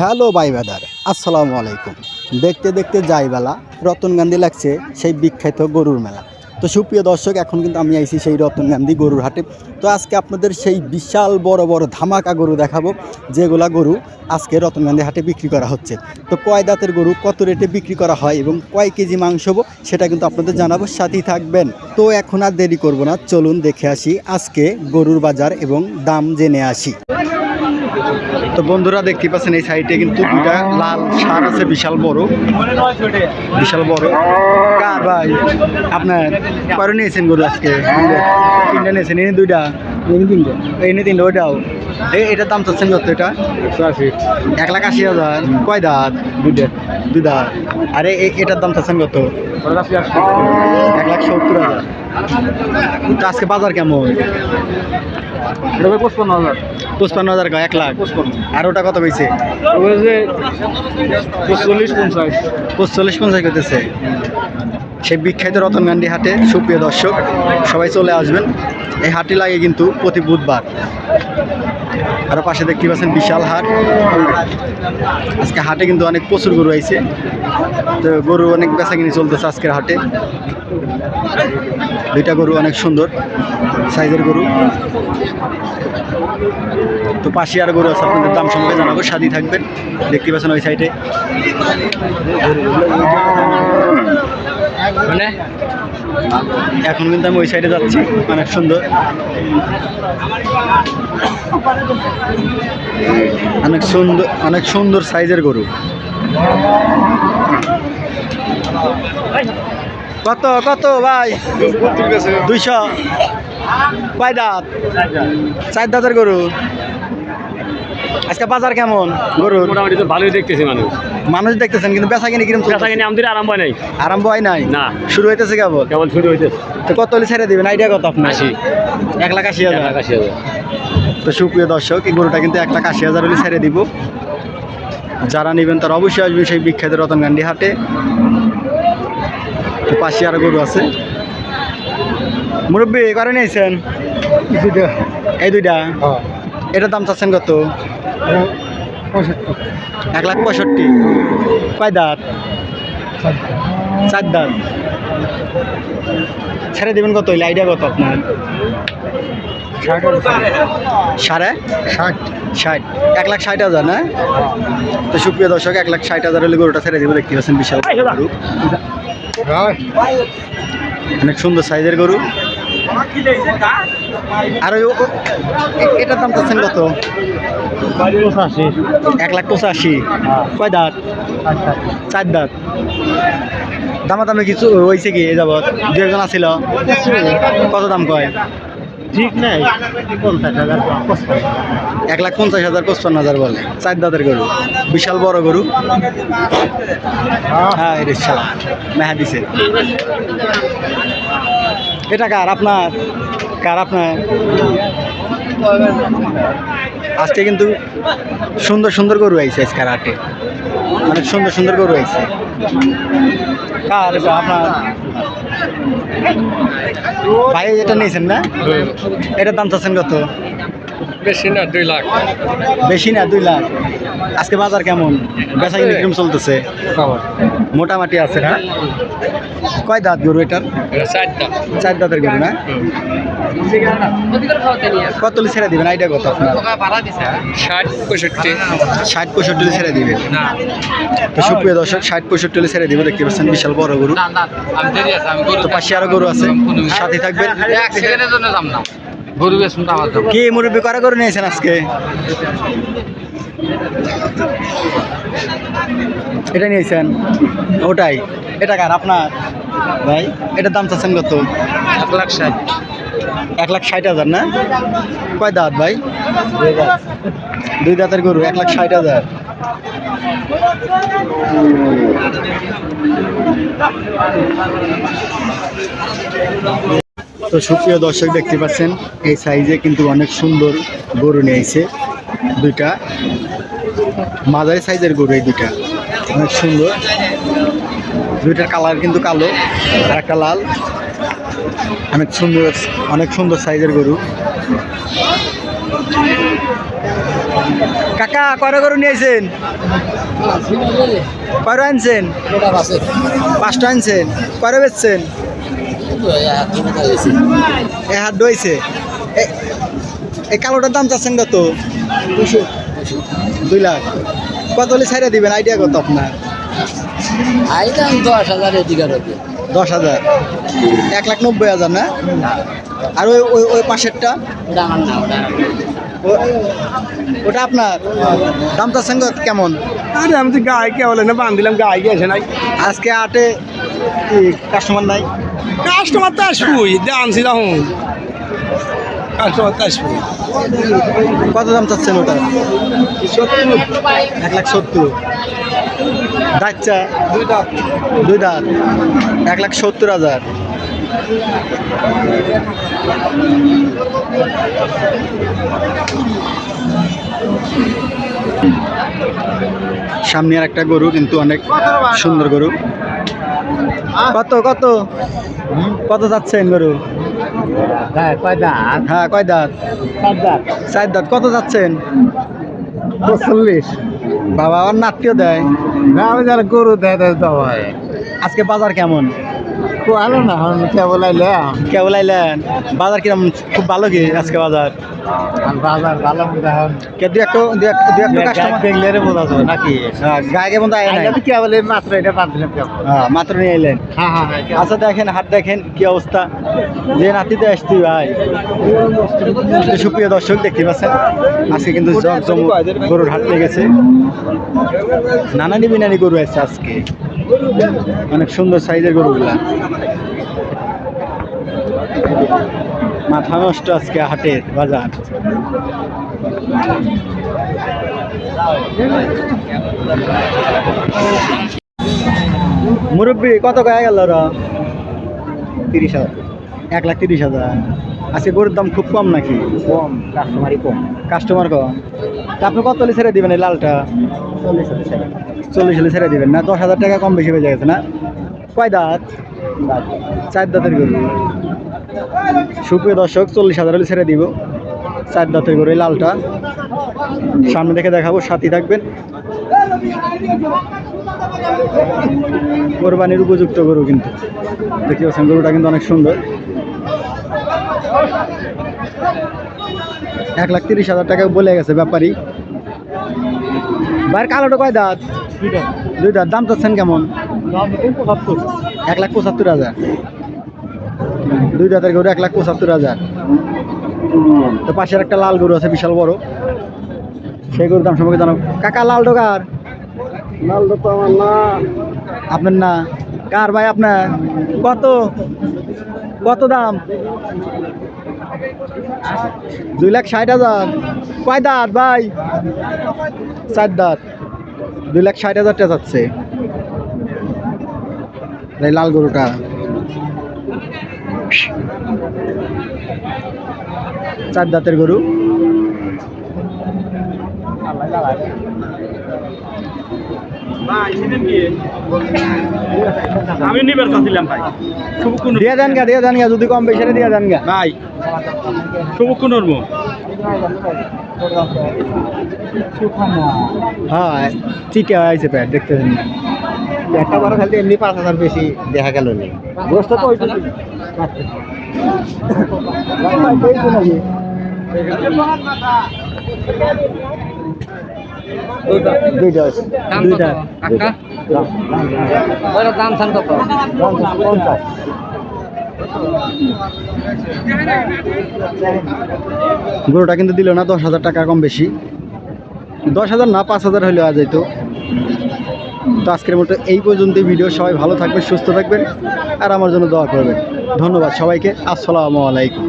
Hello ভাই বাদার, আসসালামু আলাইকুম। দেখতে দেখতে যাই বেলা রতনগান্ধী লাগছে সেই বিখ্যাত গরুর মেলা। তো সুপ্রিয় দর্শক, এখন কিন্তু আমি আইছি সেই রতনগান্ধী গরুর হাটে। তো আজকে আপনাদের সেই বিশাল বড় বড় ধামাকা গরু দেখাবো, যেগুলা গরু আজকে রতনগান্ধী হাটে বিক্রি করা হচ্ছে। তো কয় দাঁতের গরু কত রেটে বিক্রি করা হয় এবং কয় কেজি মাংস হবো সেটা কিন্তু আপনাদের জানাবো, সাথেই থাকবেন। তো এখন আর দেরি করব না, চলুন দেখে আসি আজকে গরুর বাজার এবং দাম জেনে আসি। তো বন্ধুরা দেখতে পাচ্ছেন এই সাইডে কিন্তু দুইটা লাল সার আছে, বিশাল বড় বিশাল বড়। কার ভাই আপনার কয়টা নিয়েছেন গরু আজকে? তিনটা নিয়েছেন, এনে দুইটা এনে তিনটা ওইটাও। এটার দাম চাচ্ছেন কত? এটা 1,80,000। কয় দাঁত? দুই দাঁত। আরে এটার দাম চাচ্ছেন কত? 1,70,000। তো আজকে বাজার কেমন? 55,000। 1,00,000 আর ওটা কত পেয়েছে? 45-50 করতেছে। সেই বিখ্যাত রতনগান্ধী হাটে সুপ্রিয় দর্শক সবাই চলে আসবেন। এই হাটটি লাগে কিন্তু প্রতি বুধবার। আর পাশে দেখতে পাচ্ছেন বিশাল হাট। আজকে হাটে কিন্তু অনেক প্রচুর গরু আইছে, তো গরু অনেক বেচাকিনি চলতেছে আজকের হাটে। দুইটা গরু অনেক সুন্দর সাইজের গরু। তো পাশে আর গরু আছে, আপনাদের দাম সম্পর্কে জানাবো, সাথেই থাকবেন। দেখতে পাচ্ছেন ওই সাইডে মানে এখন কিন্তু আমি ওই সাইডে যাচ্ছি, অনেক সুন্দর অনেক সুন্দর সাইজের গরু। কত কত ভাই? 200। কয় দাঁত? 4 দাঁতের গরু। আজকে বাজার কেমন গরুর? মোটামুটি তো ভালোই দেখতেছি মানুষ দেখতেছেন, কিন্তু বেচা কিনে কিরকম? আমাদের আরম্ভ হয় নাই। আরম্ভ হয় নাই না, শুরু হইতেছে কেবল। শুরু হইতেছে। তো কত হলে ছেড়ে দিবেন আইডিয়া কত আপনার? 1,80,000। তো সুপ্রিয় দর্শক, এই গরুটা কিন্তু 1,80,000 হলে ছেড়ে দিব। যারা নেবেন তারা অবশ্যই আসবেন সেই বিখ্যাত রতনগান্ধী হাটে। তো পাশে আরো গরু আছে। মুরব্বী করে নিয়েছেন এই দুইটা? এটার দাম চাচ্ছেন কত? 1,65,000। কয় দাঁত? 4 দাঁত। ছেড়ে দেবেন কত হইলে আইডিয়া কত আপনার? 60,000। 1,60,000 না? তো সুপ্রিয় দর্শক, 1,60,000 হলে গরুটা ছেড়ে দেবো। দেখতে পাচ্ছেন বিশাল গরু, অনেক সুন্দর সাইজের গরু। আর এটার দাম চাচ্ছেন কত? 1,85,000। কয় দাঁত? 4 দাঁত। দামাদামি কিছু হয়েছে কি এ যাবৎ? 2 জন আছিল, কত দাম কয়? ঠিক নাই, 1,50,000 55,000 বলে। 4 দাঁতের গরু, বিশাল বড় গরু। হ্যাঁ এটা মেহা দিছে। এটা কার? আপনার? কার আপনার? আজকে কিন্তু সুন্দর সুন্দর গরু আইছে আজকের হাটে, অনেক সুন্দর সুন্দর গরু আইছে। কার এটা? আপনার ভাই এটা নিয়েছেন না? এটার দাম চাচ্ছেন কত? বেশি না, 2 লাখ। বেশি না, 2 লাখ। আজকে বাজার কেমন? বেচা কিনে কিরকম চলতেছে? মোটামুটি আছে না? কয় দাঁত গরু এটার? 4 দাঁতের গরু না? কত ছেড়ে দিবেন আইডিয়া কত আপনার? 60-65 ছেড়ে দিবেন। তো সুপ্রিয় দর্শক, 60-65 ছেড়ে দিবে। দেখতে পাচ্ছেন বিশাল বড় গরু। তো পাশে আরো গরু আছে, সাথে থাকবেন। কি মুরব্বী করা গরু নিয়েছেন আজকে? এটা নিয়েছেন? ওটাই। এটা কার? আপনার ভাই? এটার দাম চাচ্ছেন কত? 1,60,000 না? কয় দাঁত ভাই? 2 দাঁতের গরু, 1,60,000। তো সুপ্রিয় দর্শক দেখতে পাচ্ছেন এই সাইজে কিন্তু অনেক সুন্দর গরু নিয়েছে। দুইটা মাঝারি সাইজের গরু, এই দুইটা অনেক সুন্দর। দুইটার কালার কিন্তু কালো আর একটা লাল। অনেক সুন্দর সাইজের গরু। কাকা কয়টা গরু নিয়েছেন? কয়টা আনছেন? 5টা আনছেন। কয়টা বেচছেন? এ হাত দইছে। এই কালোটার দাম চাচ্ছেন কত? 2 লাখ। কত হলে ছাইড়া দিবেন, আইডিয়া কত আপনার? 10,000। 1,90,000 না? আর ওই ওই ওই পাশেরটা ওটা আপনার দাম চাচ্ছেন কেমন? আরে আমি তো গায়ে কে বলে না বান্ধিলাম গায়ে কে আসে নাই আজকে হাটে কি কাস্টমার নাই? কাস্টমার তো আসবই আনছি তখন কাস্টমার তো আসবই কত দাম চাচ্ছেন ওটা? 1,70,000। বাচ্চা 2 দাঁত 1,70,000। সামনে আর একটা গরু, কিন্তু অনেক সুন্দর গরু। কত কত কত যাচ্ছেন গরু? হ্যাঁ কয় দাঁত? 4 দাঁত। কত যাচ্ছেন? 40 বাবা আমার নাতিও দেয়। আমি যারা গরু দেয় আজকে বাজার কেমন? ভালো না কেবল আইলাম কেবল আইলেন? বাজার কিরম? খুব ভালো কি আজকে বাজার? বাজার ভালো কে দু একটা কাস্টমার দেখলে বোঝা যাবে নাকি গায়ে বন্ধু আয় নাই? কেবল মাত্র এটা পারছিলাম হ্যাঁ মাত্র নিয়ে এলেন। হ্যাঁ আচ্ছা দেখেন হাট দেখেন কি অবস্থা, যে নাতিতে আসছি ভাই। সুপ্রিয় দর্শক দেখতে পাচ্ছেন আজকে কিন্তু গরুর হাট লেগেছে। নানানি বিনানি গরু আছে আজকে, অনেক সুন্দর সাইজের গরুগুলা। মাথা নষ্ট আজকে হাটের বাজার। মুরব্বী কত গায়ে গেল? 30,000 1,30,000। আজকে গরুর দাম খুব কম নাকি? কম কাস্টমারই কম কাস্টমার কম। তা আপনি কত হলে ছেড়ে দিবেন এই লালটা? 40 হলে ছেড়ে দিবেন না? 10,000 টাকা কম বেশি হয়ে গেছে না? কয় দাঁত? 4 দাঁতের গরু। সুপ্রিয় দর্শক 40,000 হলে ছেড়ে দিব 4 দাঁতের গরু এই লালটা। সামনে দেখে দেখাবো, সাথী থাকবেন। কোরবানির উপযুক্ত গরু কিন্তু দেখতে পাচ্ছেন, গরুটা কিন্তু অনেক সুন্দর। 1,30,000 টাকা বলে গেছে ব্যাপারী। বাইরের কালোটা কয় দাঁত? 2 দাঁত। দাম চাচ্ছেন কেমন? 1,75,000। 2 দাঁতের গরু 1,75,000। তো পাশের একটা লাল গরু আছে বিশাল বড়, সেই গরুর দাম সম্পর্কে জানো? কাকা লাল ডোকার? মালটা তো আমার না আপনার না? কার ভাই আপনার? কত কত দাম? 2,60,000। কয় দাঁত ভাই? 4 দাঁত। 2,60,000 টাকা যাচ্ছে এই লাল গরুটা। 4 দাঁতের গরু। আমি নিবার চাচ্ছিলাম ভাই দিয়ে দেন গা যদি কম বেশি দিয়ে দেন গা ভাই সবুক কোন হ্যাঁ চিটা আইছে প্যাট দেখতেছেন না? একটা বড় খালি এমনি 5,000 বেশি দেখা গেল নি গোস্ত তো ওইটুকু। দুইটা দাম চান কত? গরুটা কিন্তু দিল না 10,000 টাকা কম বেশি। 10,000 না 5,000 হইলে আজ যেত। তো আজকের মতো এই পর্যন্ত ভিডিও। সবাই ভালো থাকবেন, সুস্থ থাকবেন, আর আমার জন্য দোয়া করবেন। ধন্যবাদ সবাইকে। আসসালামু আলাইকুম।